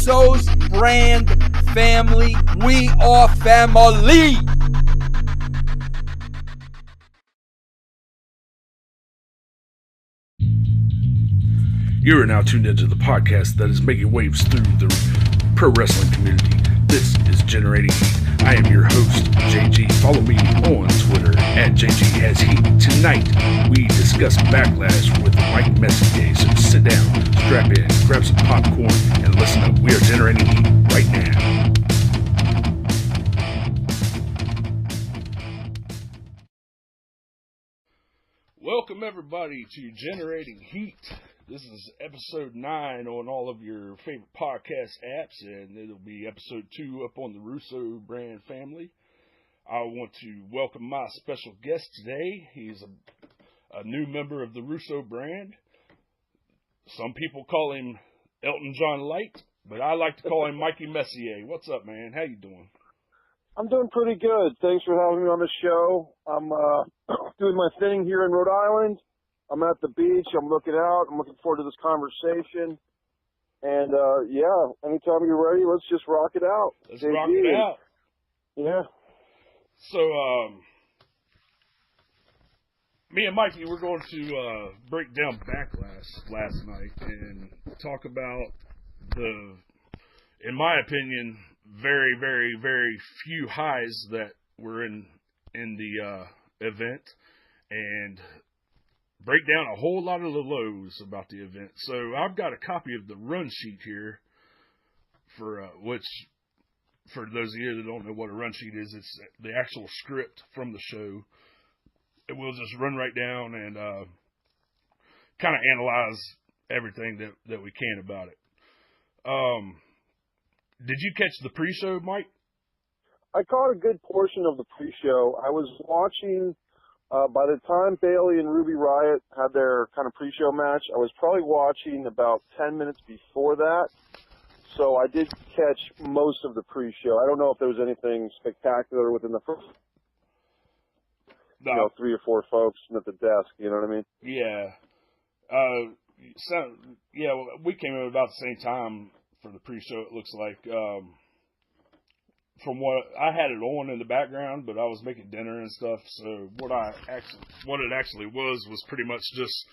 Russo's brand family. We are family. You are now tuned into the podcast that is making waves through the pro wrestling community. This is Generating Heat. I am your host, JG. Follow me on Twitter at JGHasHeat. Tonight, we discuss Backlash with Mike Messier. So sit down, strap in, grab some popcorn, and listen up. We are Generating Heat right now. Welcome, everybody, to Generating Heat. This is episode 9 on all of your favorite podcast apps, and it'll be episode 2 up on the Russo brand family. I want to welcome my special guest today. He's a new member of the Russo brand. Some people call him Elton John Light, but I like to call him Mikey Messier. What's up, man? How you doing? I'm doing pretty good. Thanks for having me on the show. I'm doing my thing here in Rhode Island. I'm at the beach. I'm looking out. I'm looking forward to this conversation. And, yeah, anytime you're ready, let's just rock it out. Let's rock it out. Yeah. So, me and Mikey, we're going to break down Backlash last night and talk about the, in my opinion, very, very, very few highs that were in the event, and break down a whole lot of the lows about the event. So I've got a copy of the run sheet here for which, for those of you that don't know what a run sheet is, it's the actual script from the show. And we'll just run right down and kind of analyze everything that we can about it. Did you catch the pre-show, Mike? I caught a good portion of the pre-show. I was watching, by the time Bayley and Ruby Riott had their kind of pre-show match, I was probably watching about 10 minutes before that. So I did catch most of the pre-show. I don't know if there was anything spectacular within the first, 3 or 4 folks at the desk, you know what I mean? Yeah. Well, we came in about the same time for the pre-show, it looks like. From what I had it on in the background, but I was making dinner and stuff. So what it actually was pretty much just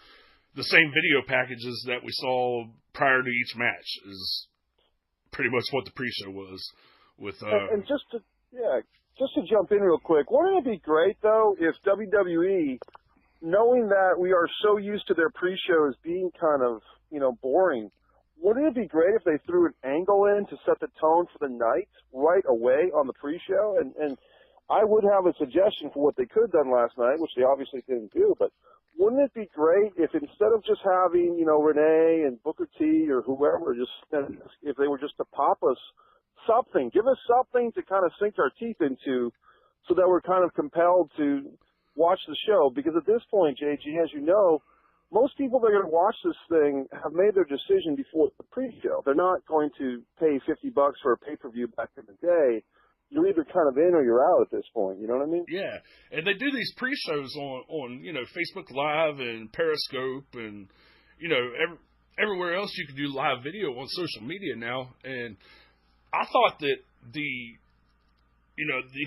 the same video packages that we saw prior to each match is pretty much what the pre-show was. With and just to jump in real quick, wouldn't it be great though if WWE, knowing that we are so used to their pre-shows being kind of boring, wouldn't it be great if they threw an angle in to set the tone for the night right away on the pre-show? And I would have a suggestion for what they could have done last night, which they obviously didn't do, but wouldn't it be great if instead of just having, Renee and Booker T or whoever, if they were just to pop us something, give us something to kind of sink our teeth into so that we're kind of compelled to watch the show? Because at this point, JG, as you know, most people that are going to watch this thing have made their decision before the pre-show. They're not going to pay $50 for a pay-per-view back in the day. You're either kind of in or you're out at this point. You know what I mean? Yeah, and they do these pre-shows on Facebook Live and Periscope and everywhere else you can do live video on social media now. And I thought that the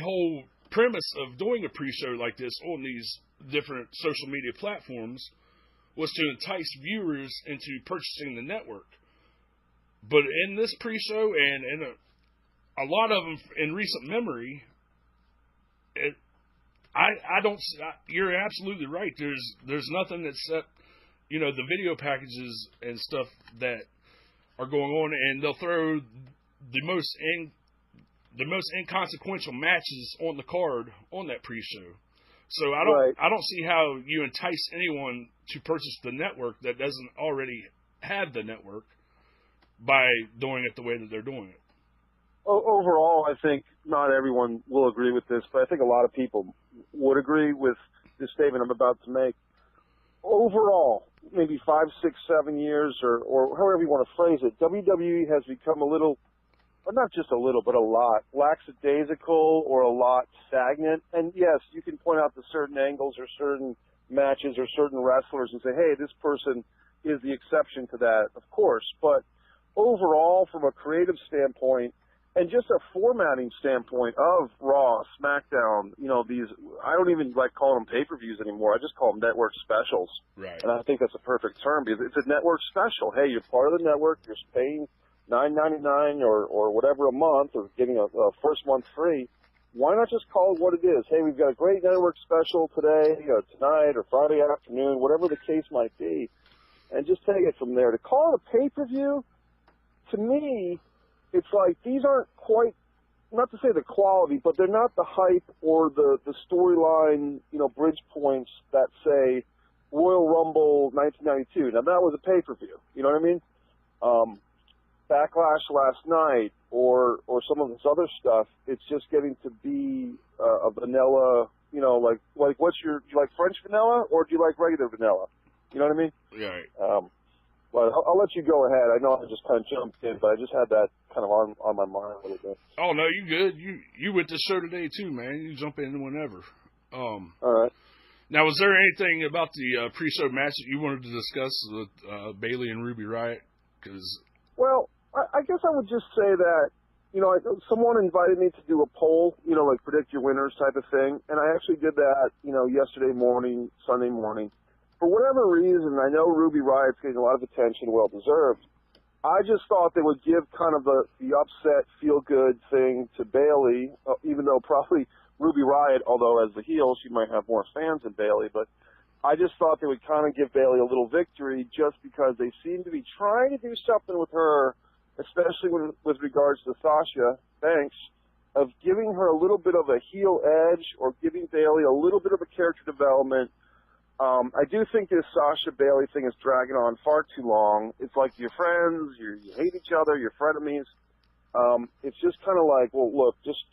whole premise of doing a pre-show like this on these different social media platforms was to entice viewers into purchasing the network. But in this pre-show and a lot of them in recent memory, I don't. You're absolutely right. There's nothing except the video packages and stuff that are going on, and they'll throw the most inconsequential matches on the card on that pre-show. So I don't see how you entice anyone to purchase the network that doesn't already have the network by doing it the way that they're doing it. Overall, I think not everyone will agree with this, but I think a lot of people would agree with this statement I'm about to make. Overall, maybe 5, 6, 7 years or however you want to phrase it, WWE has become a little, but not just a little, but a lot, lackadaisical or a lot stagnant. And yes, you can point out to certain angles or certain matches or certain wrestlers and say, hey, this person is the exception to that, of course. But overall, from a creative standpoint and just a formatting standpoint of Raw, SmackDown, these, I don't even like calling them pay-per-views anymore. I just call them network specials. Right. And I think that's a perfect term because it's a network special. Hey, you're part of the network. You're paying $9.99 or whatever a month, or getting a first month free. Why not just call it what it is? Hey, we've got a great network special today, or tonight, or Friday afternoon, whatever the case might be, and just take it from there. To call it a pay-per-view, to me, it's like these aren't quite, not to say the quality, but they're not the hype or the storyline, bridge points that say Royal Rumble 1992. Now, that was a pay-per-view. You know what I mean? Backlash last night or some of this other stuff, it's just getting to be a vanilla, like do you like French vanilla or do you like regular vanilla? You know what I mean? Right. But I'll let you go ahead. I know I just kind of jumped in, but I just had that kind of on my mind a little bit. Oh, no, you good. You went to the show today, too, man. You jump in whenever. All right. Now, was there anything about the pre-show match that you wanted to discuss with Bayley and Ruby Riott? Well, I guess I would just say that, someone invited me to do a poll, like predict your winners type of thing, and I actually did that, yesterday morning, Sunday morning. For whatever reason, I know Ruby Riott's getting a lot of attention, well-deserved. I just thought they would give kind of the upset, feel-good thing to Bayley, even though probably Ruby Riott, although as the heel, she might have more fans than Bayley, but I just thought they would kind of give Bayley a little victory just because they seem to be trying to do something with her, especially with regards to Sasha Banks, of giving her a little bit of a heel edge or giving Bayley a little bit of a character development. I do think this Sasha Bayley thing is dragging on far too long. It's like you're friends, you hate each other, you're frenemies. It's just kind of like, well, look, just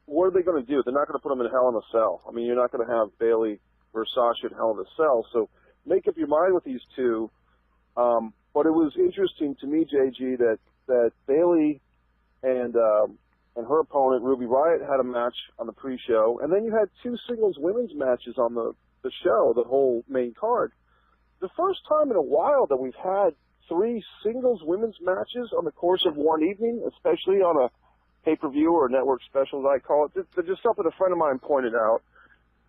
what are they going to do? They're not going to put them in Hell in a Cell. I mean, you're not going to have Bayley or Sasha in Hell in a Cell. So make up your mind with these two. But it was interesting to me, JG, that Bayley and her opponent Ruby Riott had a match on the pre-show, and then you had two singles women's matches on the show, the whole main card. The first time in a while that we've had three singles women's matches on the course of one evening, especially on a pay-per-view or a network special, as I call it. It's just something a friend of mine pointed out,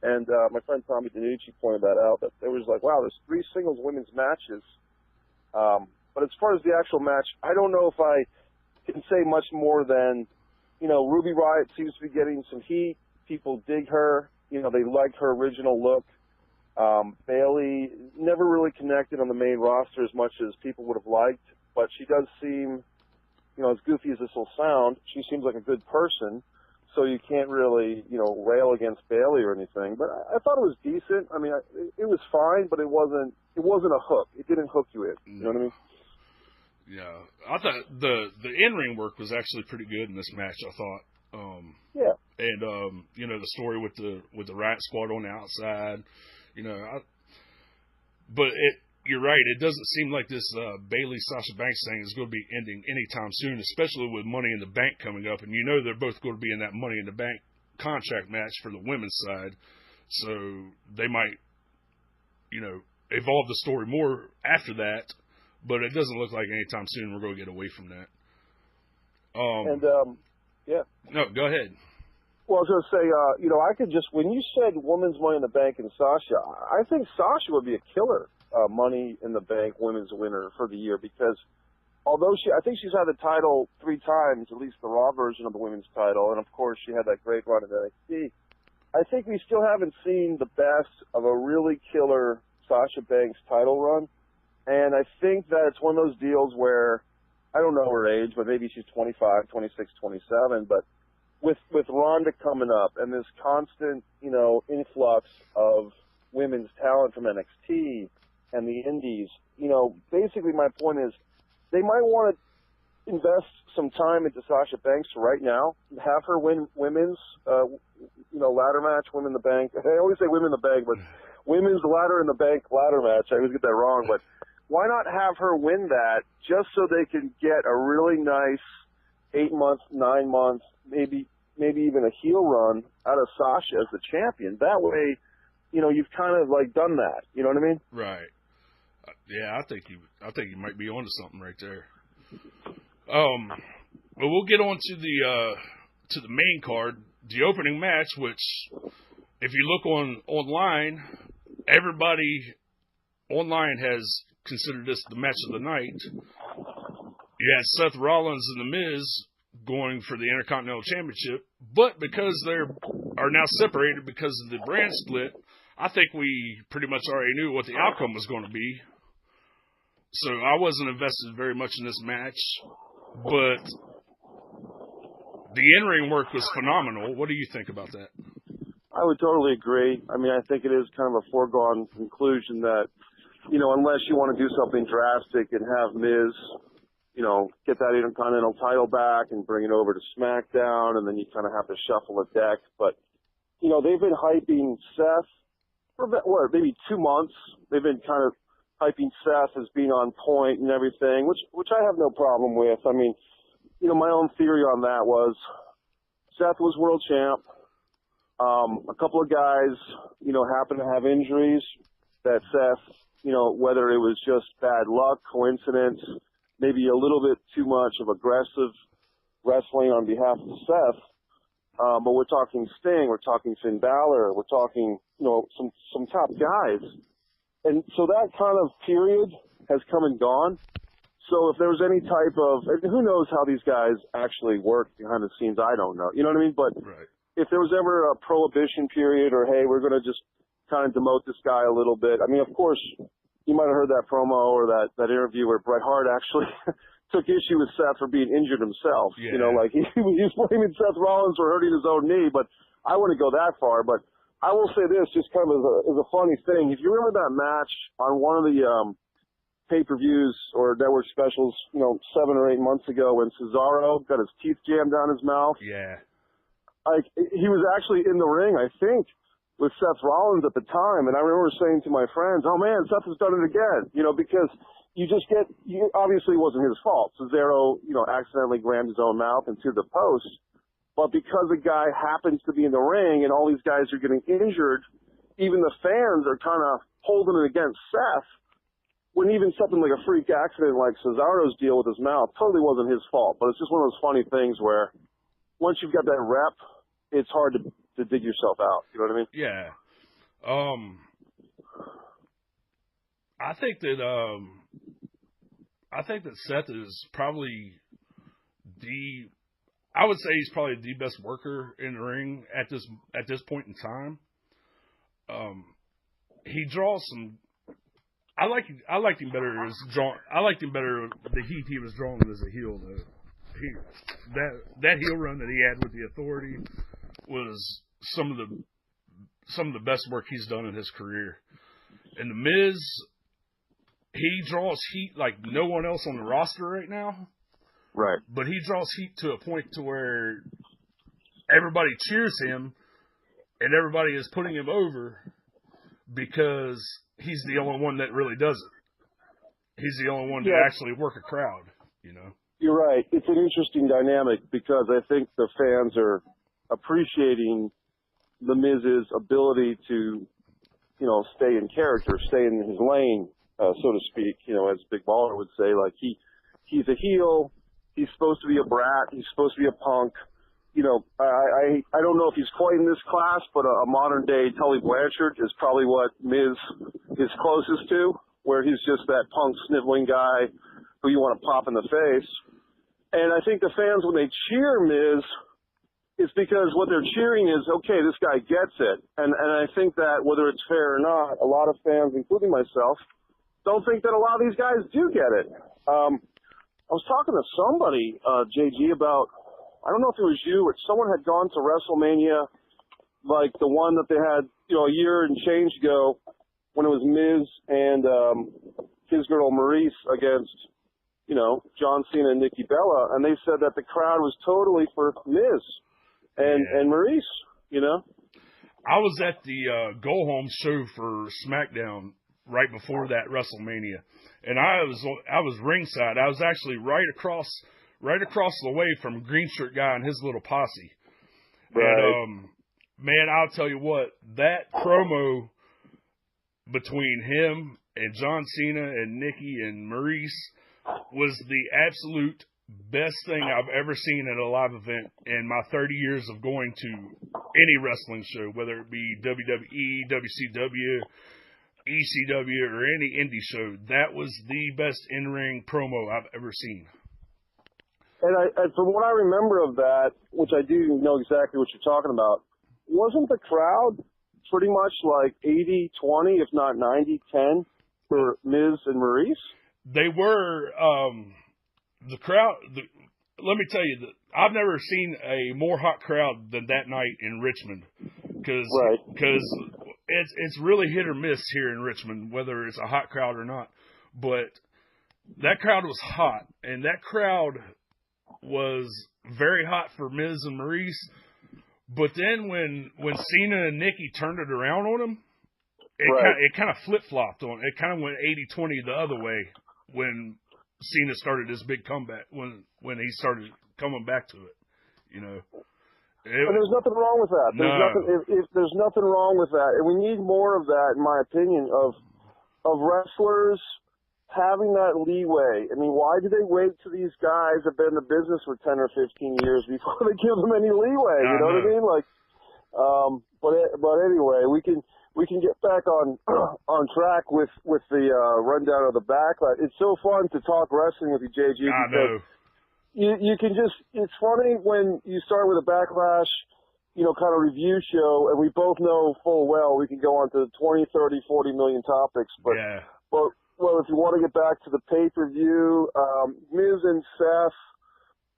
and my friend Tommy DiNucci pointed that out, that there was like, wow, there's three singles women's matches. But as far as the actual match, I don't know if I can say much more than, Ruby Riott seems to be getting some heat. People dig her. They like her original look. Bayley never really connected on the main roster as much as people would have liked, but she does seem, as goofy as this will sound, she seems like a good person, so you can't really, rail against Bayley or anything. But I thought it was decent. I mean, it was fine, but it wasn't a hook. It didn't hook you in. You know what I mean? Yeah, I thought the in-ring work was actually pretty good in this match. I thought. Yeah. And the story with the Riot Squad on the outside, but you're right. It doesn't seem like this Bayley Sasha Banks thing is going to be ending anytime soon, especially with Money in the Bank coming up, and they're both going to be in that Money in the Bank contract match for the women's side, so they might, evolve the story more after that. But it doesn't look like anytime soon we're going to get away from that. Yeah. No, go ahead. Well, I was going to say, I could just, when you said women's Money in the Bank and Sasha, I think Sasha would be a killer Money in the Bank women's winner for the year, because although I think she's had the title 3 times, at least the Raw version of the women's title, and of course she had that great run at NXT, I think we still haven't seen the best of a really killer Sasha Banks title run. And I think that it's one of those deals where, I don't know her age, but maybe she's 25, 26, 27, but with Ronda coming up and this constant, influx of women's talent from NXT and the indies, basically my point is they might want to invest some time into Sasha Banks right now, have her win women's, ladder match, Women in the Bank. I always say Women in the Bank, but women's ladder in the bank ladder match. I always get that wrong, but why not have her win that just so they can get a really nice 8 months, 9 months, maybe even a heel run out of Sasha as the champion? That way, you've kind of like done that. You know what I mean? Right. Yeah, I think you might be onto something right there. But we'll get on to the main card, the opening match, which if you look online, everybody online has considered this the match of the night. You had Seth Rollins and The Miz going for the Intercontinental Championship, but because they are now separated because of the brand split, I think we pretty much already knew what the outcome was going to be. So I wasn't invested very much in this match, but the in-ring work was phenomenal. What do you think about that? I would totally agree. I mean, I think it is kind of a foregone conclusion that, unless you want to do something drastic and have Miz, get that Intercontinental title back and bring it over to SmackDown, and then you kind of have to shuffle the deck. But, they've been hyping Seth for maybe 2 months. They've been kind of hyping Seth as being on point and everything, which I have no problem with. I mean, my own theory on that was Seth was world champ. A couple of guys, happened to have injuries that Seth, whether it was just bad luck, coincidence, maybe a little bit too much of aggressive wrestling on behalf of Seth. But we're talking Sting, we're talking Finn Balor, we're talking, some top guys. And so that kind of period has come and gone. So if there was any type of, and who knows how these guys actually work behind the scenes, I don't know. You know what I mean? But right. If there was ever a prohibition period or, hey, we're going to just kind of demote this guy a little bit. I mean, of course, you might have heard that promo or that interview where Bret Hart actually took issue with Seth for being injured himself. Yeah. He was blaming Seth Rollins for hurting his own knee, but I wouldn't go that far. But I will say this, just kind of as a funny thing. If you remember that match on one of the pay-per-views or network specials, 7 or 8 months ago when Cesaro got his teeth jammed down his mouth? Yeah. He was actually in the ring, I think, with Seth Rollins at the time, and I remember saying to my friends, "Oh man, Seth has done it again," because obviously it wasn't his fault. Cesaro, accidentally rammed his own mouth into the post, but because a guy happens to be in the ring and all these guys are getting injured, even the fans are kind of holding it against Seth. When even something like a freak accident like Cesaro's deal with his mouth totally wasn't his fault, but it's just one of those funny things where once you've got that rep, it's hard to dig yourself out. You know what I mean? Yeah. I think that Seth is probably I would say he's probably the best worker in the ring at this point in time. He draws some. I liked him better the heat he was drawing as a heel though. That heel run that he had with the Authority was some of the best work he's done in his career. And the Miz, he draws heat like no one else on the roster right now. Right. But he draws heat to a point to where everybody cheers him and everybody is putting him over because he's the only one that really does it. He's the only one to actually work a crowd, You're right. It's an interesting dynamic because I think the fans are appreciating the Miz's ability to, stay in character, stay in his lane, so to speak, as Big Baller would say. Like he's a heel. He's supposed to be a brat. He's supposed to be a punk. I don't know if he's quite in this class, but a modern day Tully Blanchard is probably what Miz is closest to, where he's just that punk sniveling guy who you want to pop in the face. And I think the fans, when they cheer Miz, it's because what they're cheering is, okay, this guy gets it. And I think that whether it's fair or not, a lot of fans, including myself, don't think that a lot of these guys do get it. I was talking to somebody, JG, about, I don't know if it was you, or someone had gone to WrestleMania, like the one that they had, a year and change ago, when it was Miz and his girl Maurice against, John Cena and Nikki Bella, and they said that the crowd was totally for Miz and Maurice, I was at the go-home show for SmackDown right before that WrestleMania, and I was ringside. I was actually right across the way from Green Shirt Guy and his little posse. Right. And man, I'll tell you what, that promo between him and John Cena and Nikki and Maurice was the absolute best thing I've ever seen at a live event in my 30 years of going to any wrestling show, whether it be WWE, WCW, ECW, or any indie show. That was the best in-ring promo I've ever seen. And from what I remember of that, which I do know exactly what you're talking about, wasn't the crowd pretty much like 80-20, if not 90-10 for Miz and Maurice? They were, the crowd, let me tell you, I've never seen a more hot crowd than that night in Richmond. Because it's really hit or miss here in Richmond, whether it's a hot crowd or not. But that crowd was hot, and that crowd was very hot for Miz and Maurice. But then when Cena and Nikki turned it around on him, it kind of flip-flopped on. It kind of went 80-20 the other way when Cena started his big comeback, when he started coming back to it, you know. And there's nothing wrong with that. There's nothing wrong with that. And we need more of that, in my opinion, of wrestlers having that leeway. I mean, why do they wait till these guys have been in the business for 10 or 15 years before they give them any leeway? You know what I mean? Like, but anyway, we can get back on track with the rundown of the Backlash. It's so fun to talk wrestling with you, JG. I know. You can just, it's funny when you start with a Backlash, you know, kind of review show, and we both know full well we can go on to 20, 30, 40 million topics. But, well, if you want to get back to the pay-per-view, Miz and Seth,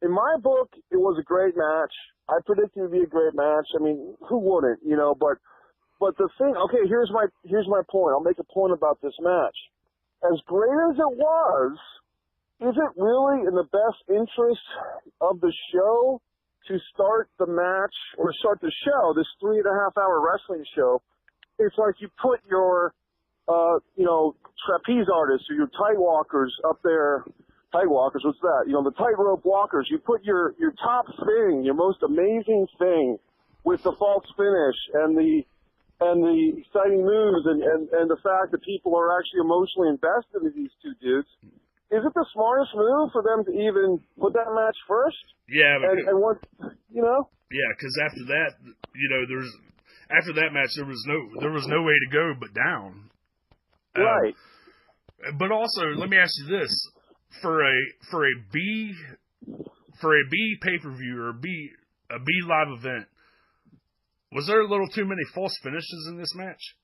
in my book, it was a great match. I predicted it would be a great match. I mean, who wouldn't, you know, but the thing, okay, here's my point. I'll make a point about this match. As great as it was, is it really in the best interest of the show to start the match or start the show, this 3.5-hour wrestling show? It's like you put your, you know, trapeze artists or your tight walkers up there. Tight walkers, what's that? You know, the tightrope walkers. You put your top thing, your most amazing thing, with the false finish and the exciting moves and the fact that people are actually emotionally invested in these two dudes. Is it the smartest move for them to even put that match first? Yeah, and what, you know? Yeah, because after that, you know, after that match, there was no way to go but down. Right. But also, let me ask you this: for a B pay-per-view or a B live event, was there a little too many false finishes in this match?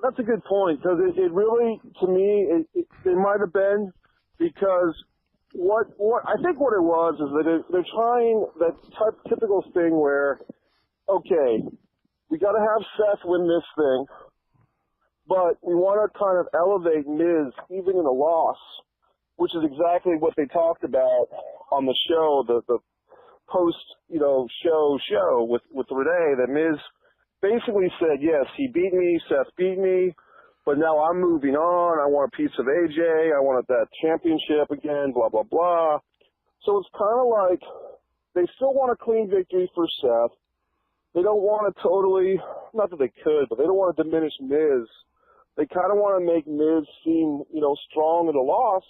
That's a good point, because it really, to me, it might have been, because what I think what it was is that they're trying that typical thing where, okay, we got to have Seth win this thing, but we want to kind of elevate Miz even in a loss, which is exactly what they talked about on the show, the post, you know, show with Renee, that Miz basically said, yes, he beat me, Seth beat me, but now I'm moving on. I want a piece of AJ. I want that championship again, blah, blah, blah. So it's kind of like they still want a clean victory for Seth. They don't want to totally, not that they could, but they don't want to diminish Miz. They kind of want to make Miz seem, you know, strong in a loss.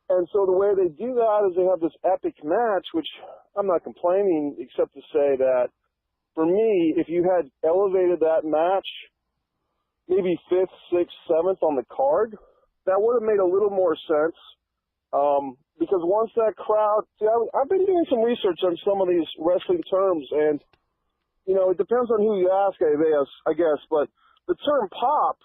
And so the way they do that is they have this epic match, which I'm not complaining, except to say that for me, if you had elevated that match, maybe 5th, 6th, 7th on the card, that would have made a little more sense. Because once that crowd, see, I've been doing some research on some of these wrestling terms, and, you know, it depends on who you ask, I guess, but the term pop,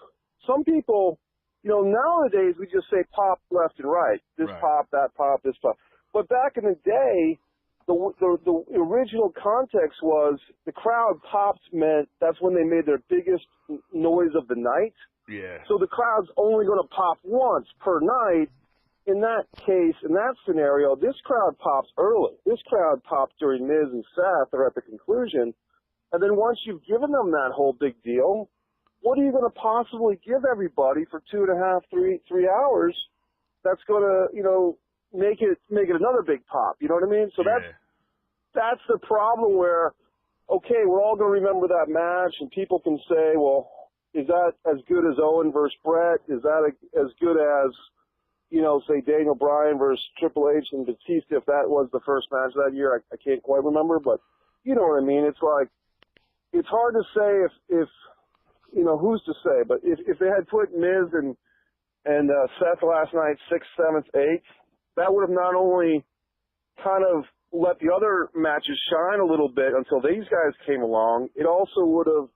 some people, you know, nowadays we just say pop left and right. This pop, that pop, this pop. But back in the day, the original context was the crowd pops meant that's when they made their biggest noise of the night. Yeah. So the crowd's only going to pop once per night. In that case, in that scenario, this crowd pops early. This crowd pops during Miz and Seth or at the conclusion. And then once you've given them that whole big deal, what are you going to possibly give everybody for 2.5, 3 hours that's going to, you know, make it another big pop? You know what I mean? So that's the problem where, okay, we're all going to remember that match, and people can say, well, is that as good as Owen versus Brett? Is that as good as, say Daniel Bryan versus Triple H and Batista, if that was the first match that year, I can't quite remember, but you know what I mean. It's like, it's hard to say if who's to say, but if they had put Miz and Seth last night, 6th, 7th, 8th, that would have not only kind of let the other matches shine a little bit until these guys came along, it also would have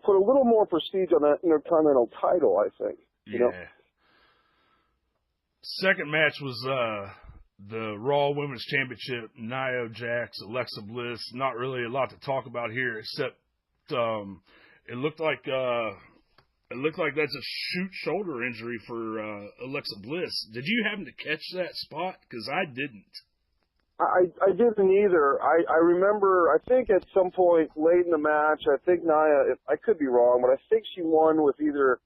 put a little more prestige on that Intercontinental title, I think. Yeah. Second match was the Raw Women's Championship, Nia Jax, Alexa Bliss. Not really a lot to talk about here, except it looked like that's a shoulder injury for Alexa Bliss. Did you happen to catch that spot? Because I didn't. I didn't either. I remember, I think at some point late in the match, I think Nia, I could be wrong, but I think she won with either,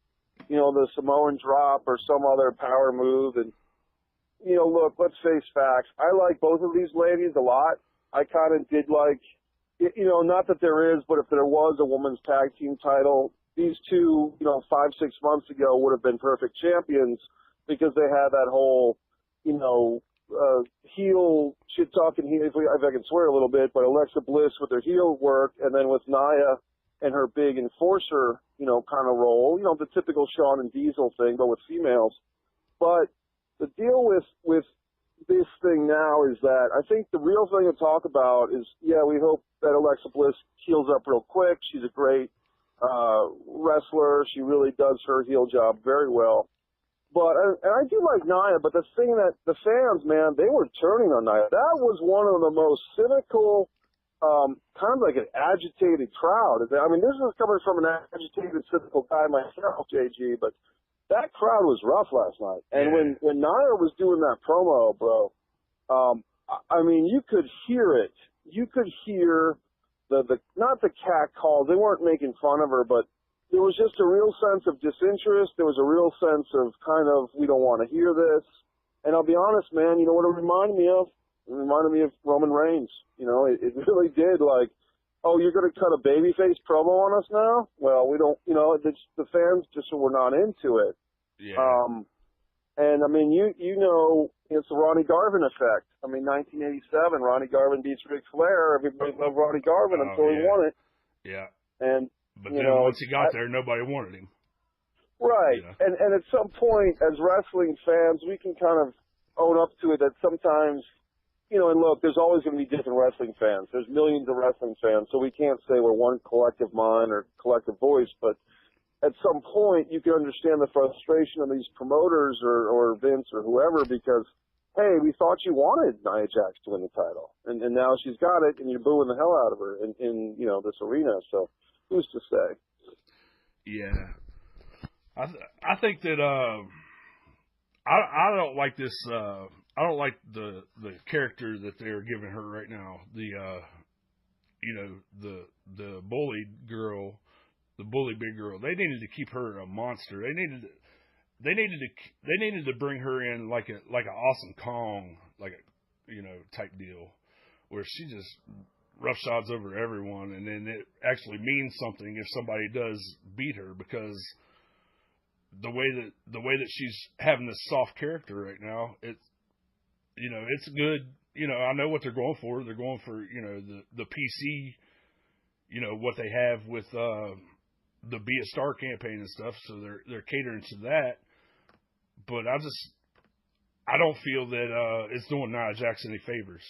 the Samoan drop or some other power move. And, look, let's face facts. I like both of these ladies a lot. I kind of did like, not that there is, but if there was a women's tag team title, these two, 5-6 months ago would have been perfect champions because they had that whole, heel shit-talking heel, if I can swear a little bit, but Alexa Bliss with her heel work, and then with Nia and her big enforcer, kind of role, the typical Shawn and Diesel thing, but with females. But the deal with this thing now is that I think the real thing to talk about is, we hope that Alexa Bliss heals up real quick. She's a great wrestler. She really does her heel job very well. But, and I do like Nia, but the thing that the fans, man, they were turning on Nia. That was one of the most cynical, kind of like an agitated crowd. I mean, this is coming from an agitated, cynical guy myself, JG, but that crowd was rough last night. And when Nia was doing that promo, bro, I mean, you could hear it. You could hear not the cat calls. They weren't making fun of her, but there was just a real sense of disinterest. There was a real sense of kind of, we don't want to hear this. And I'll be honest, man, you know what it reminded me of? It reminded me of Roman Reigns. It really did. Like, oh, you're going to cut a babyface promo on us now? Well, we don't, the fans just were not into it. Yeah. And I mean, it's the Ronnie Garvin effect. I mean, 1987, Ronnie Garvin beats Ric Flair. Everybody loved Ronnie Garvin until he won it. Yeah. But then once he got there, nobody wanted him. Right. Yeah. And at some point, as wrestling fans, we can kind of own up to it that sometimes, and look, there's always going to be different wrestling fans. There's millions of wrestling fans, so we can't say we're one collective mind or collective voice, but at some point, you can understand the frustration of these promoters or Vince or whoever because, hey, we thought you wanted Nia Jax to win the title, and now she's got it, and you're booing the hell out of her in this arena, so who's to say? Yeah. I think that I don't like this I don't like the character that they're giving her right now. The bullied girl, the bully big girl. They needed to keep her a monster. They needed to bring her in like an Awesome Kong, type deal, where she just roughshods over everyone, and then it actually means something if somebody does beat her, because the way that she's having this soft character right now, it's good. I know what they're going for. They're going for, the PC, what they have with the Be a Star campaign and stuff, so they're catering to that. But I don't feel that it's doing Nia Jax any favors.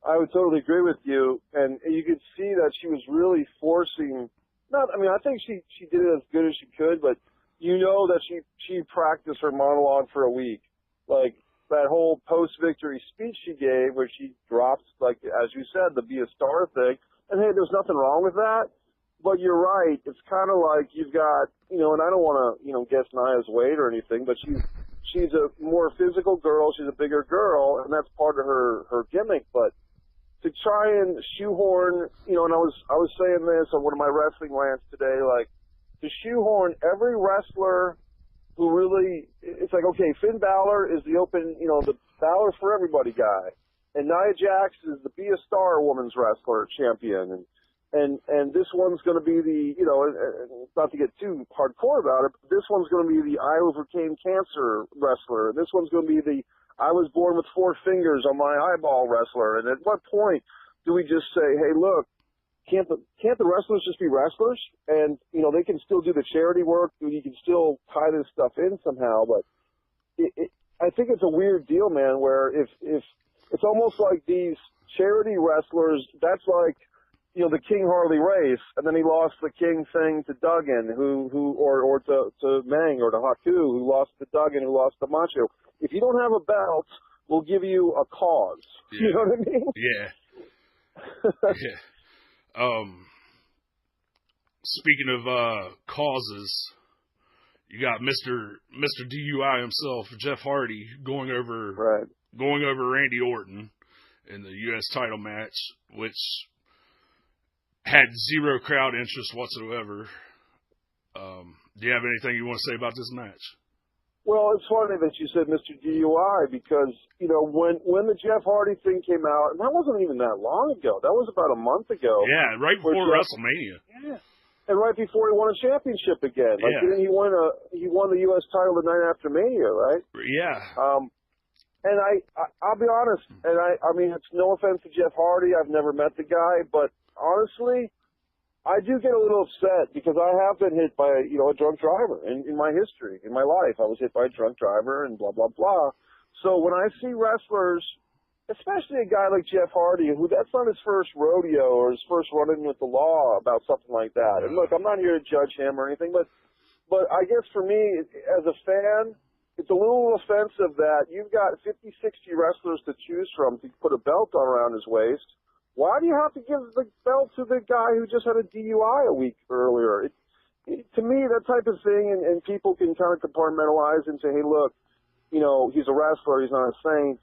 I would totally agree with you, and you could see that she was really forcing. I think she did it as good as she could, but that she practiced her monologue for a week, like that whole post-victory speech she gave, where she dropped, like as you said, the Be a Star thing. And hey, there's nothing wrong with that, but you're right. It's kind of like you've got, and I don't want to, guess Nia's weight or anything, but she's a more physical girl. She's a bigger girl, and that's part of her gimmick, but to try and shoehorn, and I was saying this on one of my wrestling rants today, like, to shoehorn every wrestler who really, it's like, okay, Finn Balor is the open, the Balor for everybody guy, and Nia Jax is the Be a Star women's wrestler champion, and and this one's going to be the, you know, not to get too hardcore about it, but this one's going to be the I overcame cancer wrestler. This one's going to be the I was born with 4 fingers on my eyeball wrestler. And at what point do we just say, hey, look, can't the wrestlers just be wrestlers? And, you know, they can still do the charity work. You can still tie this stuff in somehow. But I think it's a weird deal, man, where if it's almost like these charity wrestlers, that's like, you know, the King Harley race, and then he lost the King thing to Duggan, or to Meng, or to Haku, who lost to Duggan, who lost to Macho. If you don't have a belt, we'll give you a cause. Yeah. You know what I mean? Yeah. Yeah. Speaking of causes, you got Mr. DUI himself, Jeff Hardy, going over Randy Orton in the U.S. title match, which had zero crowd interest whatsoever. Do you have anything you want to say about this match? Well, it's funny that you said Mr. DUI because, you know, when the Jeff Hardy thing came out, and that wasn't even that long ago. That was about a month ago. Yeah, right before WrestleMania. Yeah. And right before he won a championship again. Like, yeah. Didn't he won the U.S. title the night after Mania, right? Yeah. And I'll be honest, and I mean, it's no offense to Jeff Hardy. I've never met the guy, but honestly, I do get a little upset because I have been hit by, you know, a drunk driver in my history, in my life. I was hit by a drunk driver and blah, blah, blah. So when I see wrestlers, especially a guy like Jeff Hardy, who that's not his first rodeo or his first run-in with the law about something like that. And look, I'm not here to judge him or anything, but I guess for me, as a fan, it's a little offensive that you've got 50, 60 wrestlers to choose from to put a belt around his waist. Why do you have to give the belt to the guy who just had a DUI a week earlier? To me, that type of thing, and people can kind of compartmentalize and say, hey, look, you know, he's a wrestler, he's not a saint.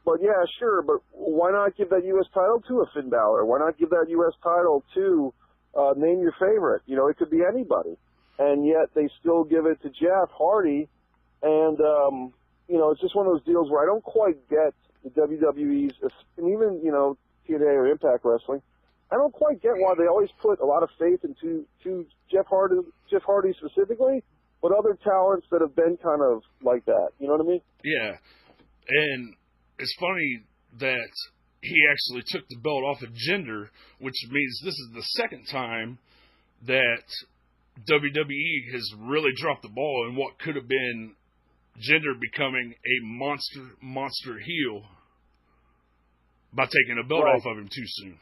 But, yeah, sure, but why not give that U.S. title to a Finn Balor? Why not give that U.S. title to name your favorite? You know, it could be anybody. And yet they still give it to Jeff Hardy. And, you know, it's just one of those deals where I don't quite get the WWE's, and even, you know, TNA or Impact Wrestling, I don't quite get why they always put a lot of faith into Jeff Hardy specifically, but other talents that have been kind of like that. You know what I mean? Yeah. And it's funny that he actually took the belt off of Jinder, which means this is the second time that WWE has really dropped the ball in what could have been Jinder becoming a monster heel by taking the belt off of him too soon.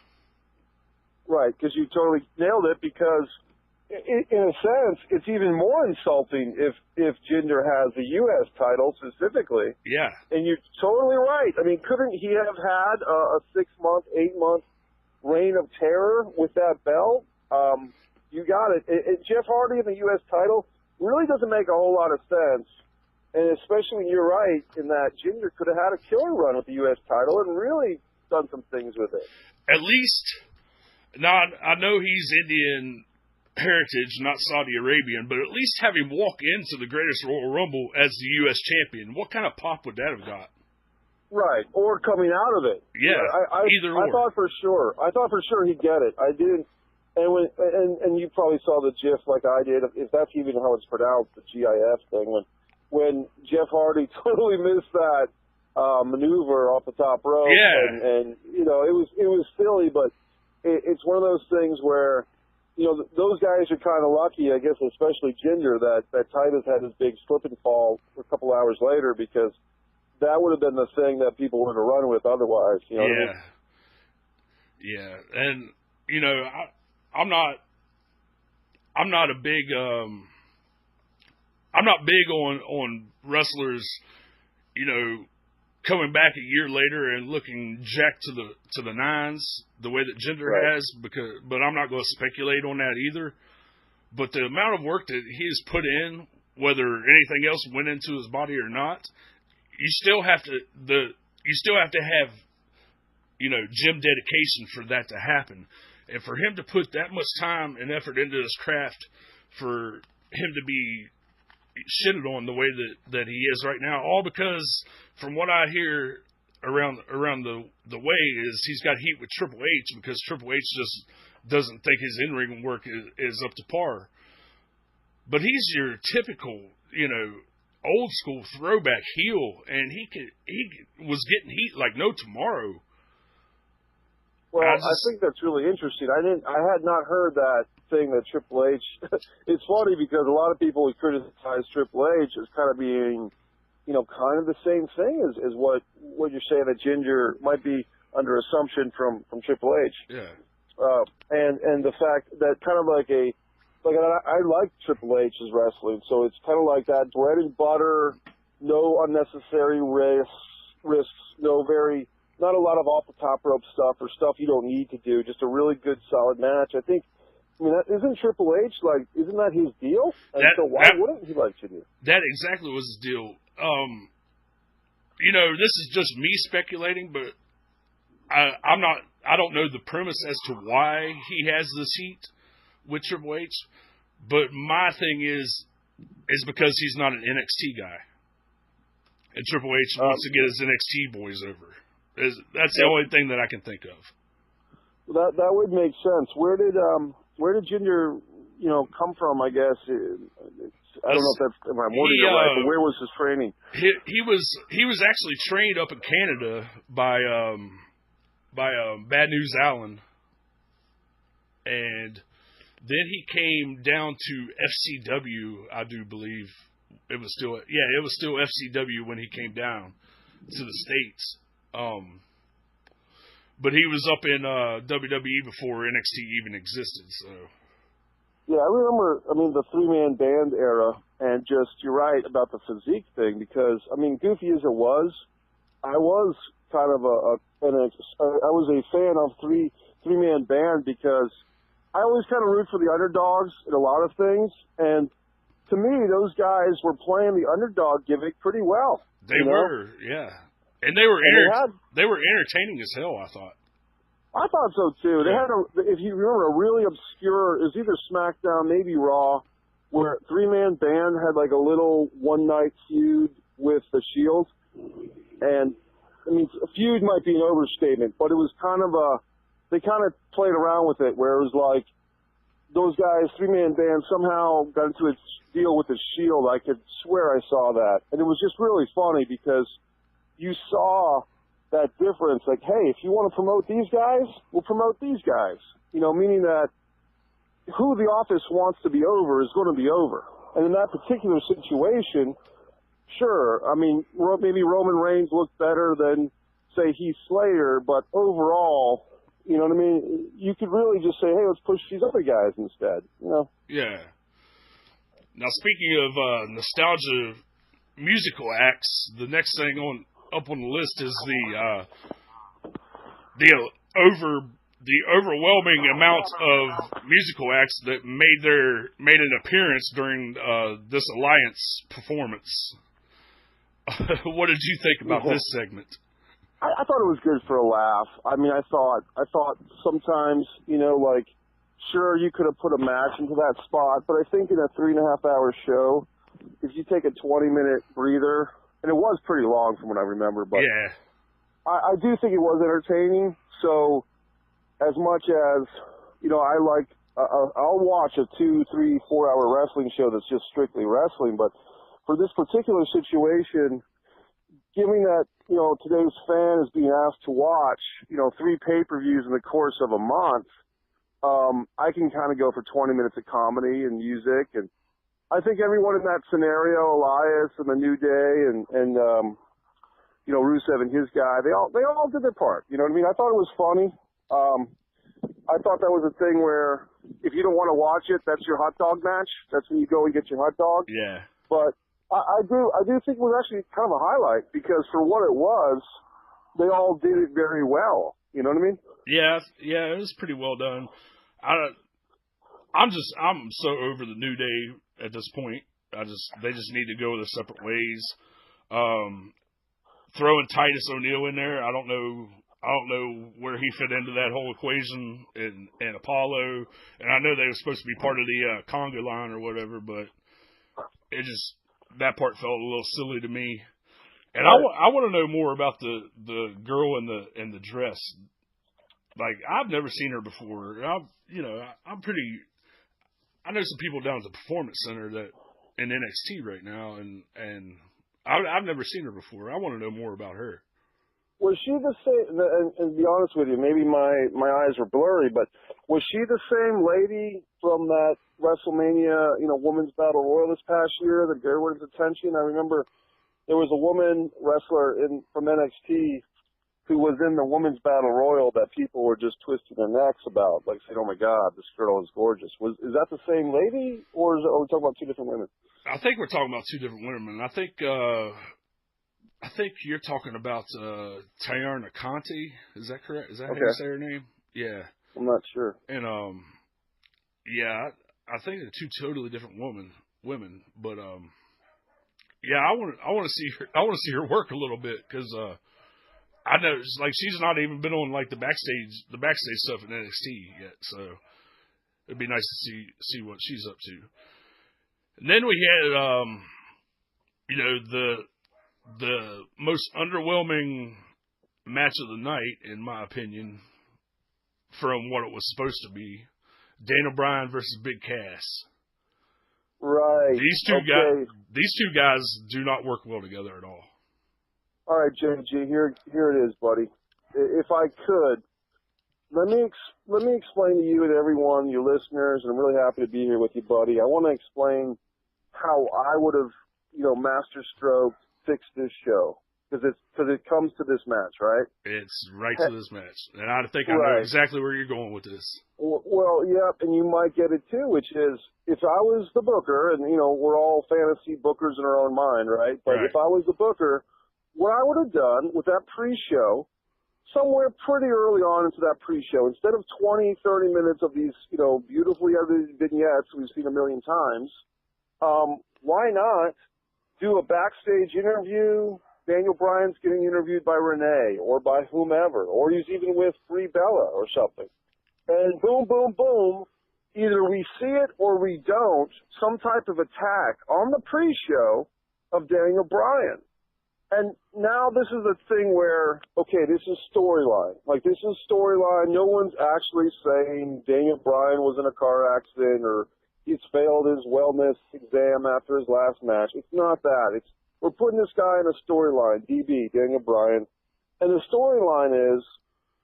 Right, because you totally nailed it, because in a sense, it's even more insulting if Jinder has the U.S. title specifically. Yeah. And you're totally right. I mean, couldn't he have had a 6-month, 8-month reign of terror with that belt? You got it. Jeff Hardy and the U.S. title really doesn't make a whole lot of sense. And especially when you're right in that Jinder could have had a killer run with the U.S. title and really done some things with it. At least, now I know he's Indian heritage, not Saudi Arabian, but at least have him walk into the greatest Royal Rumble as the U.S. champion. What kind of pop would that have got? Right, or coming out of it. Yeah, either or. I thought for sure he'd get it. I didn't. And you probably saw the GIF like I did, if that's even how it's pronounced, the GIF thing, when Jeff Hardy totally missed that maneuver off the top rope. Yeah. And you know, it was silly, but it's one of those things where, you know, those guys are kind of lucky, I guess, especially Jinder, that Titus had his big slip and fall a couple hours later, because that would have been the thing that people would have run with otherwise. You know what I mean? Yeah. And, you know, I'm not big on wrestlers, you know, coming back a year later and looking jacked to the nines the way that Jinder has, but I'm not going to speculate on that either. But the amount of work that he has put in, whether anything else went into his body or not, you still have to have, you know, gym dedication for that to happen. And for him to put that much time and effort into this craft, for him to be shitted on the way that he is right now, all because, from what I hear around the way, is he's got heat with Triple H, because Triple H just doesn't think his in-ring work is up to par. But he's your typical, old school throwback heel, and he was getting heat like no tomorrow. Well, I think that's really interesting. I had not heard that thing that Triple H. It's funny because a lot of people would criticize Triple H as kind of being, kind of the same thing as what you're saying that Ginger might be under assumption from Triple H. Yeah. And the fact that kind of I like Triple H's wrestling, so it's kind of like that bread and butter, no unnecessary risks, not a lot of off the top rope stuff or stuff you don't need to do, just a really good solid match. Isn't Triple H isn't that his deal? And so why wouldn't he like to do? That exactly was his deal. This is just me speculating, but I don't know the premise as to why he has this heat with Triple H, but my thing is because he's not an NXT guy, and Triple H wants to get his NXT boys over. That's the only thing that I can think of. That would make sense. Where did Ginger, come from? I guess I don't know if I'm wording it right, but where was his training? He was actually trained up in Canada by Bad News Allen, and then he came down to FCW. I do believe it was still FCW when he came down to the States. But he was up in WWE before NXT even existed. So yeah, I remember. The 3-man band era, and you're right about the physique thing because goofy as it was, I was kind of I was a fan of 3-man band because I always kind of root for the underdogs in a lot of things, and to me, those guys were playing the underdog gimmick pretty well. They were, yeah. And they were entertaining as hell, I thought. I thought so too. They had if you remember, a really obscure, it was either SmackDown, maybe Raw, where 3-man band had like a little one-night feud with the Shield. And a feud might be an overstatement, but it was kind of they kind of played around with it where it was like those guys, 3-man band, somehow got into a deal with the Shield. I could swear I saw that. And it was just really funny because you saw that difference, like, hey, if you want to promote these guys, we'll promote these guys. Meaning that who the office wants to be over is going to be over. And in that particular situation, sure, maybe Roman Reigns looked better than, say, Heath Slater, but overall, you could really just say, hey, let's push these other guys instead, Yeah. Now, speaking of nostalgia musical acts, the next thing up on the list is the overwhelming amount of musical acts that made an appearance during this Alliance performance. What did you think about this segment? I thought it was good for a laugh. I thought sometimes, sure, you could have put a match into that spot, but I think in a 3.5-hour show, if you take a 20-minute breather, and it was pretty long from what I remember, but yeah. I do think it was entertaining. So as much as, I'll watch a 2, 3, 4-hour wrestling show that's just strictly wrestling, but for this particular situation, given that, today's fan is being asked to watch, 3 pay-per-views in the course of a month, I can kind of go for 20 minutes of comedy and music, and I think everyone in that scenario, Elias and the New Day and Rusev and his guy, they all did their part. You know what I mean? I thought it was funny. I thought that was a thing where if you don't want to watch it, that's your hot dog match. That's when you go and get your hot dog. Yeah. But I do think it was actually kind of a highlight because for what it was, they all did it very well. You know what I mean? Yeah, it was pretty well done. I'm so over the New Day at this point. They just need to go their separate ways. Throwing Titus O'Neil in there, I don't know where he fit into that whole equation and Apollo. And I know they were supposed to be part of the conga line or whatever, but that part felt a little silly to me. And I want to know more about the girl in the dress. Like, I've never seen her before. I know some people down at the Performance Center that in NXT right now, and I've never seen her before. I want to know more about her. Was she the same? And to be honest with you, maybe my eyes were blurry, but was she the same lady from that WrestleMania, Women's Battle Royal this past year that got everyone's attention? I remember there was a woman wrestler from NXT who was in the Women's Battle Royal that people were just twisting their necks about, like saying, "Oh my God, this girl is gorgeous." Is that the same lady, or are we talking about two different women? I think we're talking about two different women. I think you're talking about Tayana Conti. Is that correct? Is that how you say her name? Yeah. I'm not sure. And yeah, I think they're two totally different women. But yeah, I want to see her. I want to see her work a little bit because I know like she's not even been on like the backstage stuff in NXT yet. So it'd be nice to see what she's up to. And then we had the most underwhelming match of the night, in my opinion, from what it was supposed to be, Daniel Bryan versus Big Cass. Right. These two guys do not work well together at all. All right, JG, here it is, buddy. If I could, let me explain to you and everyone, your listeners, and I'm really happy to be here with you, buddy. I want to explain how I would have, master stroke fixed this show. Because it comes to this match, right? It's right to this match. And I think I know exactly where you're going with this. Well, yeah, and you might get it too, which is, if I was the booker, and, we're all fantasy bookers in our own mind, right? But if I was the booker, what I would have done with that pre-show, somewhere pretty early on into that pre-show, instead of 20, 30 minutes of these, beautifully edited vignettes we've seen a million times, why not do a backstage interview? Daniel Bryan's getting interviewed by Renee or by whomever, or he's even with Brie Bella or something. And boom, boom, boom, either we see it or we don't, some type of attack on the pre-show of Daniel Bryan. And now this is a thing where, okay, this is storyline. Like, this is storyline. No one's actually saying Daniel Bryan was in a car accident or he's failed his wellness exam after his last match. It's not that. We're putting this guy in a storyline, DB, Daniel Bryan. And the storyline is,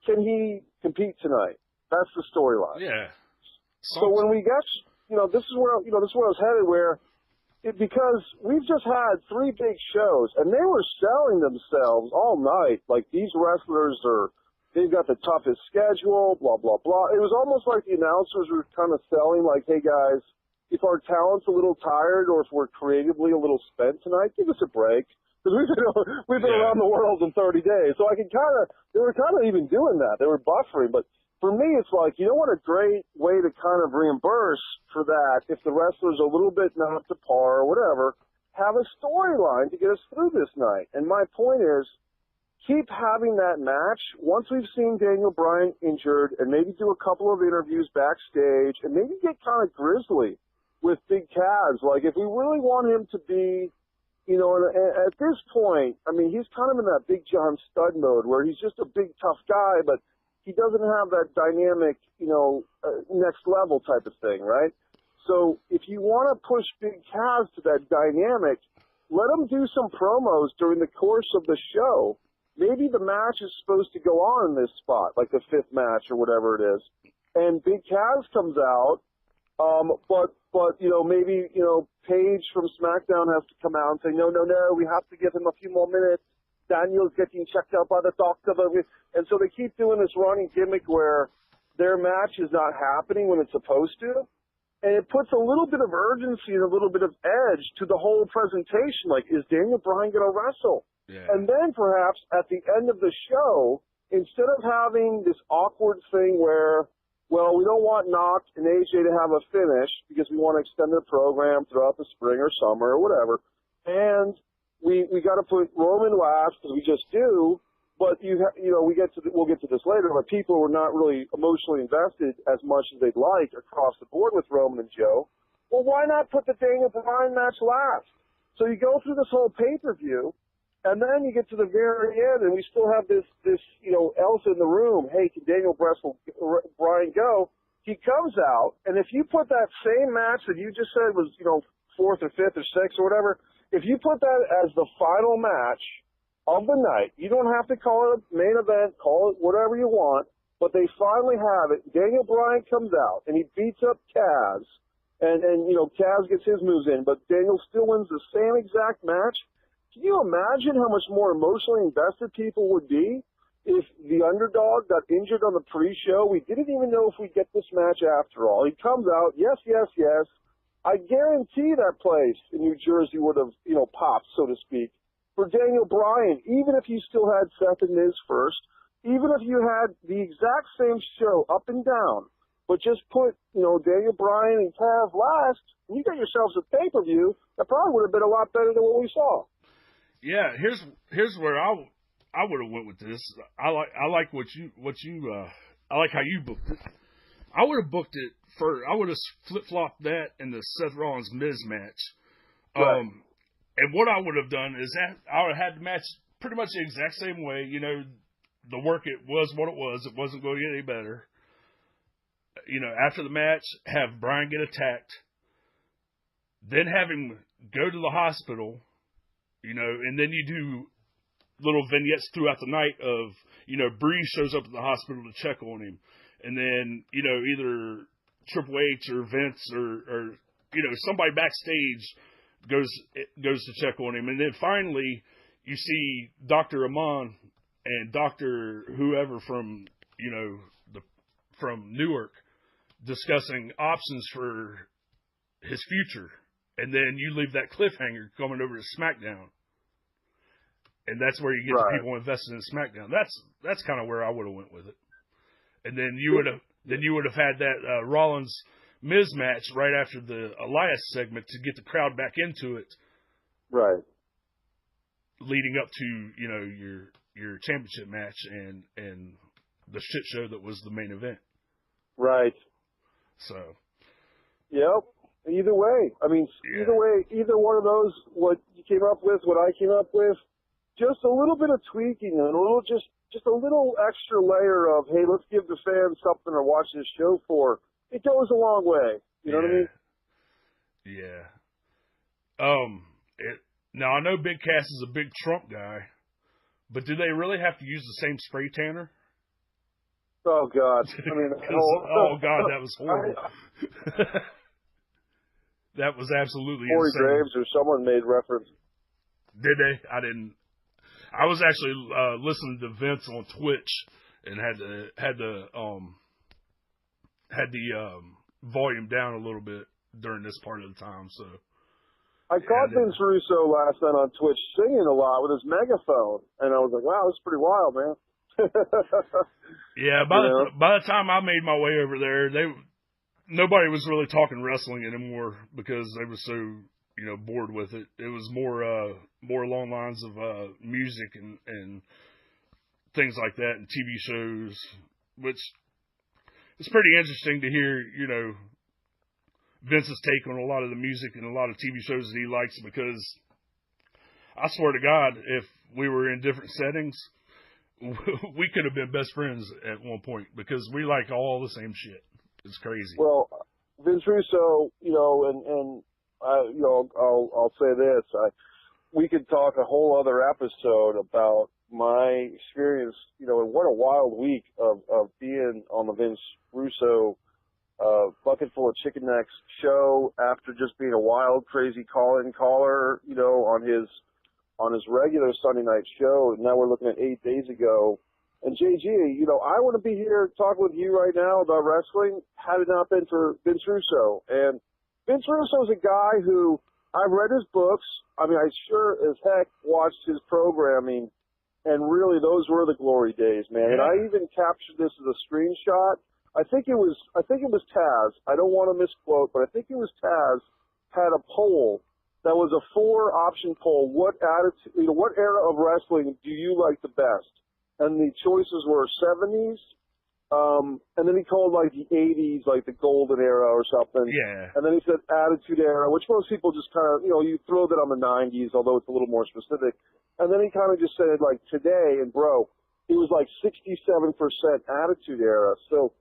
can he compete tonight? That's the storyline. Yeah. So when we get, this is where I was headed, where because we've just had 3 big shows, and they were selling themselves all night. Like, these wrestlers they've got the toughest schedule, blah, blah, blah. It was almost like the announcers were kind of selling, like, hey, guys, if our talent's a little tired or if we're creatively a little spent tonight, give us a break. Because we've been around the world in 30 days. So they were kind of even doing that. They were buffering. But for me, it's like, what a great way to kind of reimburse for that if the wrestler's a little bit not to par or whatever, have a storyline to get us through this night. And my point is, keep having that match once we've seen Daniel Bryan injured, and maybe do a couple of interviews backstage and maybe get kind of grisly with Big Cass. Like, if we really want him to be, at this point, I mean, he's kind of in that Big John Studd mode where he's just a big, tough guy, but he doesn't have that dynamic, next level type of thing, right? So if you want to push Big Cass to that dynamic, let him do some promos during the course of the show. Maybe the match is supposed to go on in this spot, like the 5th match or whatever it is. And Big Cass comes out, but maybe, Paige from SmackDown has to come out and say, no, we have to give him a few more minutes. Daniel's getting checked out by the doctor. And so they keep doing this running gimmick where their match is not happening when it's supposed to. And it puts a little bit of urgency and a little bit of edge to the whole presentation. Like, is Daniel Bryan going to wrestle? Yeah. And then perhaps at the end of the show, instead of having this awkward thing where, well, we don't want Knox and AJ to have a finish because we want to extend their program throughout the spring or summer or whatever. And we got to put Roman last because we just do. But we'll get to this later. But people were not really emotionally invested as much as they'd like across the board with Roman and Joe. Well, why not put the Daniel Bryan match last? So you go through this whole pay-per-view, And then you get to the very end, and we still have this else in the room. Hey, can Daniel Bryan go? He comes out, and if you put that same match that you just said was, fourth or fifth or sixth or whatever, if you put that as the final match of the night, you don't have to call it a main event, call it whatever you want, but they finally have it. Daniel Bryan comes out, and he beats up Kaz, and Kaz gets his moves in, but Daniel still wins the same exact match. Can you imagine how much more emotionally invested people would be if the underdog got injured on the pre-show? We didn't even know if we'd get this match after all. He comes out, yes. I guarantee that place in New Jersey would have, popped, so to speak, for Daniel Bryan, even if you still had Seth and Miz first, even if you had the exact same show up and down, but just put, Daniel Bryan and Kaz last, and you got yourselves a pay-per-view, that probably would have been a lot better than what we saw. Yeah, here's where I would have went with this. I like how you booked it. I would have booked it I would have flip-flopped that in the Seth Rollins Miz match. Right. And what I would have done is I would have had the match pretty much the exact same way. The work, it was what it was. It wasn't going to get any better. After the match, have Bryan get attacked, then have him go to the hospital, and then you do little vignettes throughout the night of, Bree shows up at the hospital to check on him. And then, either Triple H or Vince or somebody backstage goes to check on him. And then finally, you see Dr. Amon and Dr. whoever from, from Newark discussing options for his future. And then you leave that cliffhanger coming over to SmackDown. And that's where you get the people invested in SmackDown. That's kind of where I would have went with it. And then you would have had that Rollins Miz match right after the Elias segment to get the crowd back into it. Right. Leading up to, your championship match and the shit show that was the main event. Right. So. Yep. Either way. I mean, Either way, either one of those, what you came up with, what I came up with, just a little bit of tweaking and just a little extra layer of, hey, let's give the fans something to watch this show for. It goes a long way. You know what I mean? Yeah. Now, I know Big Cass is a big Trump guy, but do they really have to use the same spray tanner? Oh, God. I mean, oh, God, that was horrible. That was absolutely Corey insane. Graves or someone made reference. Did they? I didn't. I was actually listening to Vince on Twitch and had the volume down a little bit during this part of the time. So I caught Vince Russo last night on Twitch singing a lot with his megaphone, and I was like, "Wow, this is pretty wild, man." Yeah, by the time I made my way over there, nobody was really talking wrestling anymore because they were so bored with it. It was more along lines of music and things like that, and TV shows, which it's pretty interesting to hear, Vince's take on a lot of the music and a lot of TV shows that he likes, because I swear to God, if we were in different settings, we could have been best friends at one point, because we like all the same shit. It's crazy. Well, Vince Russo, I'll say this. We could talk a whole other episode about my experience, and what a wild week of being on the Vince Russo bucket full of chicken necks show after just being a wild, crazy call-in caller, on his regular Sunday night show. And now we're looking at 8 days ago. And JG, I want to be here talking with you right now about wrestling had it not been for Vince Russo. And Vince Russo's a guy who I've read his books. I mean, I sure as heck watched his programming, and really those were the glory days, man. And I even captured this as a screenshot. I think it was Taz. I don't want to misquote, but I think it was Taz had a poll that was a 4-option poll. What era of wrestling do you like the best? And the choices were 70s, And then he called like the 80s, like the golden era or something. Yeah. And then he said attitude era, which most people just kind of, you throw that on the 90s, although it's a little more specific. And then he kind of just said like today, and bro, it was like 67% attitude era. So,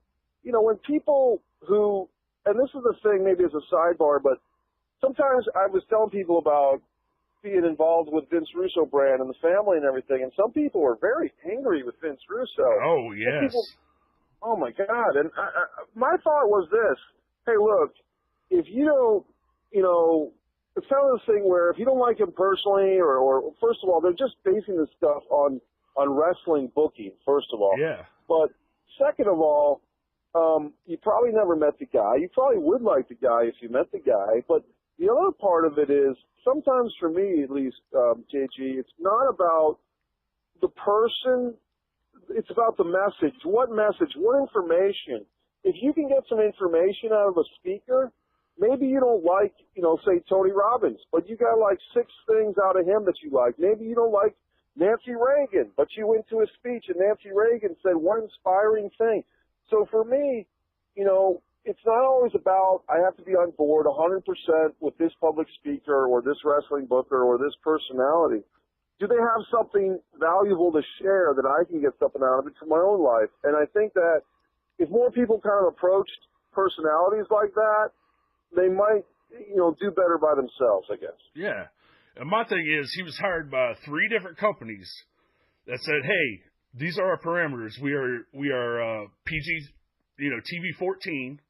when people who, and this is the thing maybe as a sidebar, but sometimes I was telling people about being involved with Vince Russo brand and the family and everything, and some people were very angry with Vince Russo. Oh, yes. Oh my God! And my thought was this: hey, look, if you don't, it's kind of this thing where if you don't like him personally, or first of all, they're just basing this stuff on wrestling booking. First of all, yeah. But second of all, you probably never met the guy. You probably would like the guy if you met the guy. But the other part of it is sometimes, for me at least, JG, it's not about the person. It's about the message. What message? What information? If you can get some information out of a speaker, maybe you don't like, say Tony Robbins, but you got like 6 things out of him that you like. Maybe you don't like Nancy Reagan, but you went to a speech and Nancy Reagan said one inspiring thing. So for me, it's not always about I have to be on board 100% with this public speaker or this wrestling booker or this personality. Do they have something valuable to share that I can get something out of it for my own life? And I think that if more people kind of approached personalities like that, they might, do better by themselves, I guess. Yeah. And my thing is, he was hired by 3 different companies that said, hey, these are our parameters. We are PG, TV 14,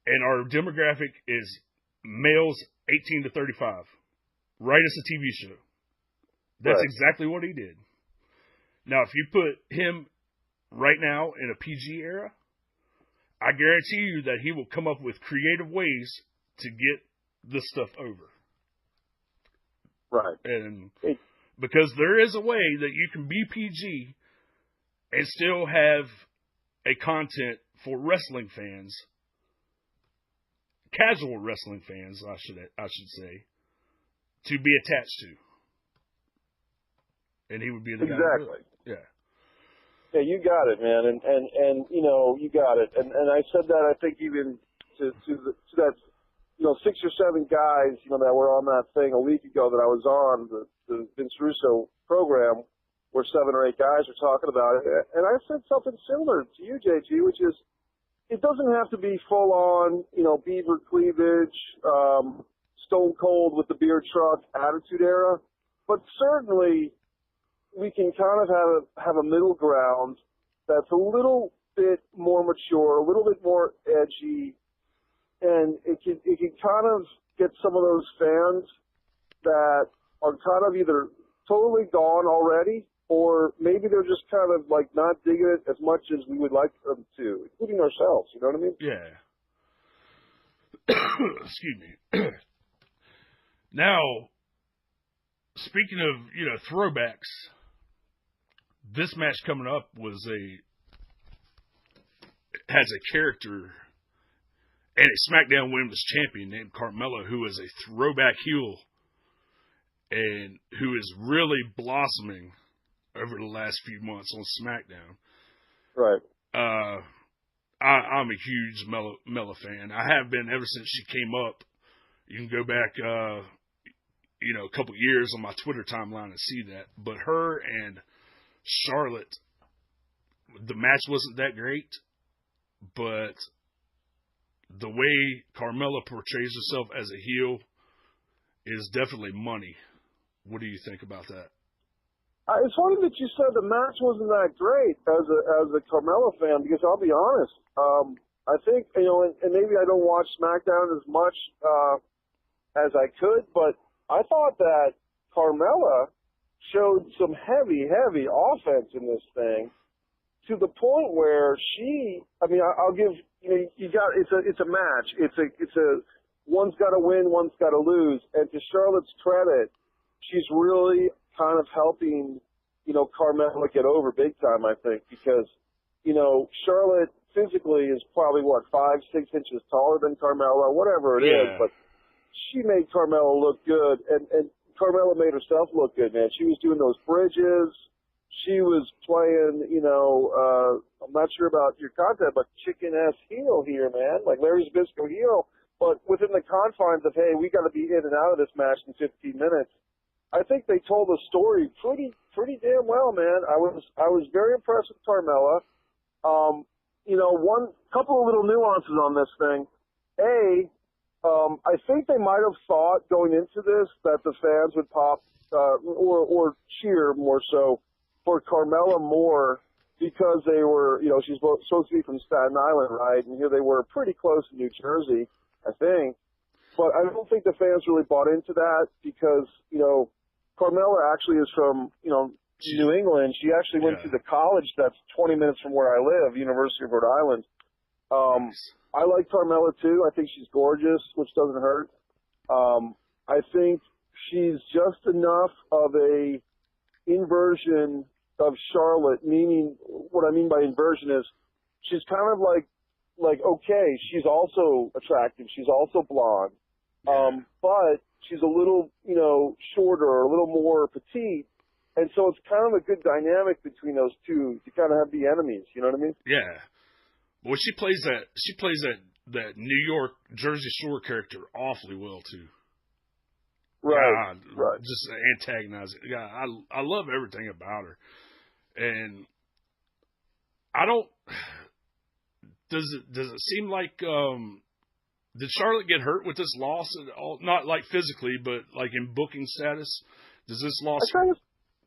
and our demographic is males 18 to 35. Write us a TV show. That's right. exactly what he did. Now, if you put him right now in a PG era, I guarantee you that he will come up with creative ways to get this stuff over. Right. And because there is a way that you can be PG and still have a content for wrestling fans, casual wrestling fans, I should say, to be attached to. And he would be the guy. Exactly. Yeah. Yeah, you got it, man, and you got it, and I said that I think even to that 6 or 7 guys that were on that thing a week ago that I was on the Vince Russo program, where 7 or 8 guys were talking about it, and I said something similar to you, JG, which is it doesn't have to be full on beaver cleavage, stone cold with the beer truck attitude era, but certainly we can kind of have a middle ground that's a little bit more mature, a little bit more edgy, and it can kind of get some of those fans that are kind of either totally gone already, or maybe they're just kind of like not digging it as much as we would like them to, including ourselves. You know what I mean? Yeah. Excuse me. Now, speaking of throwbacks, this match coming up has a character and a SmackDown Women's Champion named Carmella, who is a throwback heel and who is really blossoming over the last few months on SmackDown. Right. I'm a huge Mella fan. I have been ever since she came up. You can go back, a couple years on my Twitter timeline and see that. But her and Charlotte, the match wasn't that great, but the way Carmella portrays herself as a heel is definitely money. What do you think about that? It's funny that you said the match wasn't that great as a Carmella fan, because I'll be honest, I think, and maybe I don't watch SmackDown as much as I could, but I thought that Carmella showed some heavy offense in this thing, to the point where I'll give, it's a match. It's a one's got to win, one's got to lose, and to Charlotte's credit, she's really kind of helping, Carmella get over big time, I think, because, Charlotte physically is probably 5-6 inches taller than Carmella, whatever it is, but she made Carmella look good, and Carmella made herself look good, man. She was doing those bridges. she was playing, I'm not sure about your content, but chicken-ass heel here, man, like Larry Zbyszko heel, but within the confines of, hey, we got to be in and out of this match in 15 minutes. I think they told the story pretty damn well, man. I was very impressed with Carmella. One couple of little nuances on this thing. I think they might have thought going into this that the fans would pop or cheer more so for Carmella more because they were, she's supposed to be from Staten Island, right? And here they were pretty close to New Jersey, I think. But I don't think the fans really bought into that because, Carmella actually is from, New England. She actually went to the college that's 20 minutes from where I live, University of Rhode Island. I like Carmella too. I think she's gorgeous, which doesn't hurt. I think she's just enough of a inversion of Charlotte, meaning what I mean by inversion is she's kind of like okay, she's also attractive, she's also blonde, but she's a little, shorter, a little more petite, and so it's kind of a good dynamic between those two to kind of have the enemies, you know what I mean? Yeah. Well, she plays that New York Jersey Shore character awfully well too. Right. Right. Just antagonizing. Yeah, I love everything about her, and I don't. Does it seem like did Charlotte get hurt with this loss at all? Not like physically, but like in booking status. Does this loss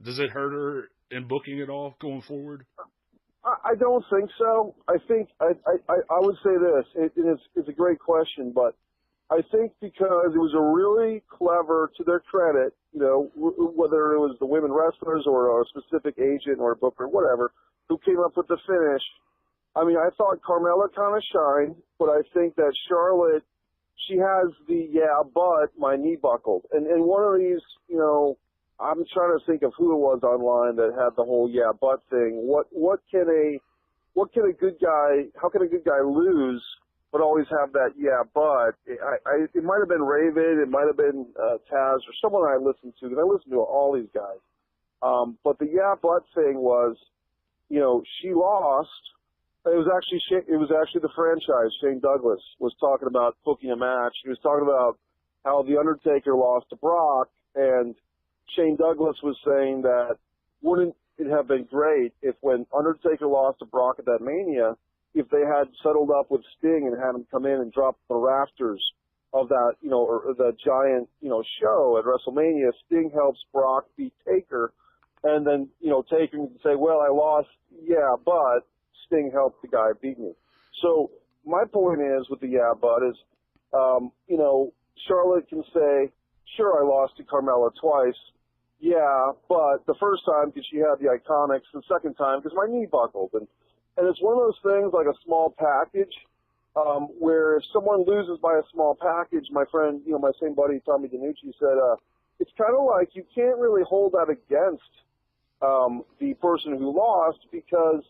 does it hurt her in booking at all going forward? I don't think so. I think I would say this. It's a great question, but I think because it was a really clever, to their credit, whether it was the women wrestlers or a specific agent or a booker, whatever, who came up with the finish. I mean, I thought Carmella kind of shined, but I think that Charlotte, she has the, but my knee buckled. And one of these, I'm trying to think of who it was online that had the whole but thing. What can a good guy, how can a good guy lose but always have that but? It might have been Raven, it might have been Taz or someone I listened to, because I listen to all these guys. But the but thing was, she lost. It was actually the franchise. Shane Douglas was talking about booking a match. He was talking about how The Undertaker lost to Brock, and Shane Douglas was saying that wouldn't it have been great if when Undertaker lost to Brock at that Mania, if they had settled up with Sting and had him come in and drop the rafters of that, or the giant, show at WrestleMania, Sting helps Brock beat Taker, and then, Taker can say, well, I lost, but Sting helped the guy beat me. So my point is with the but is, Charlotte can say, sure, I lost to Carmella twice. Yeah, but the first time because she had the Iconics, the second time because my knee buckled. And it's one of those things like a small package where if someone loses by a small package, my friend, my same buddy, Tommy DiNucci, said it's kind of like you can't really hold that against the person who lost because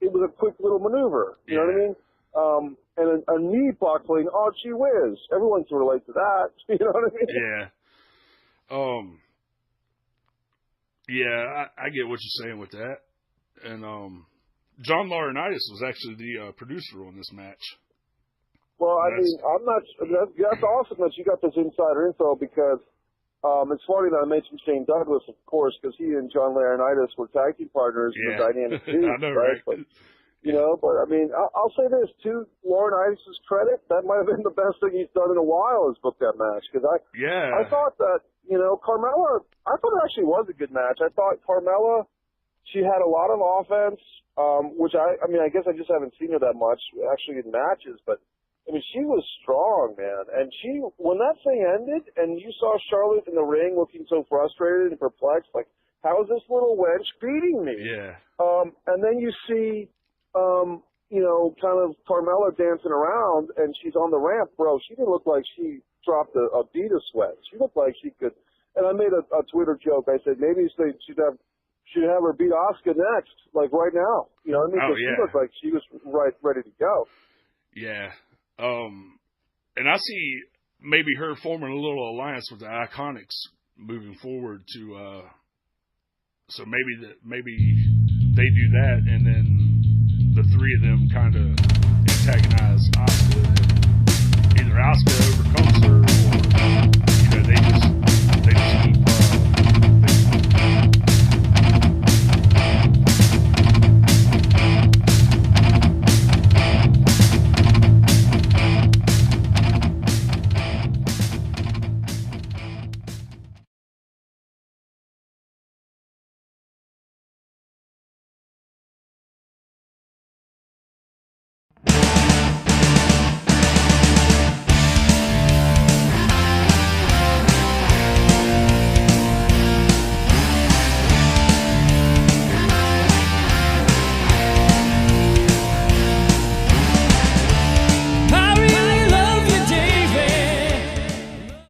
it was a quick little maneuver. You know what I mean? And a knee buckling, oh, gee whiz. Everyone can relate to that. You know what I mean? Yeah. I get what you're saying with that. And John Laurinaitis was actually the producer on this match. Well, that's awesome that you got this insider info because it's funny that I mentioned Shane Douglas, of course, because he and John Laurinaitis were tag team partners in the Dynamic Dudes, I know, right? But, but I mean, I'll say this, to Laurinaitis' credit, that might have been the best thing he's done in a while is book that match, because I thought that, Carmella, I thought it actually was a good match. I thought Carmella, she had a lot of offense, which I guess I just haven't seen her that much, actually in matches, but I mean, she was strong, man. And when that thing ended and you saw Charlotte in the ring looking so frustrated and perplexed, like, how is this little wench beating me? Yeah. And then you see, kind of Carmella dancing around and she's on the ramp, bro. She didn't look like she dropped a bead of sweat. She looked like she could. And I made a Twitter joke. I said, maybe she'd have her beat Asuka next, like right now. You know what I mean? Because she looked like she was ready to go. Yeah. And I see maybe her forming a little alliance with the Iconics moving forward to So maybe they do that, and then the three of them kind of antagonize Asuka. Either Asuka overcomes her, or they just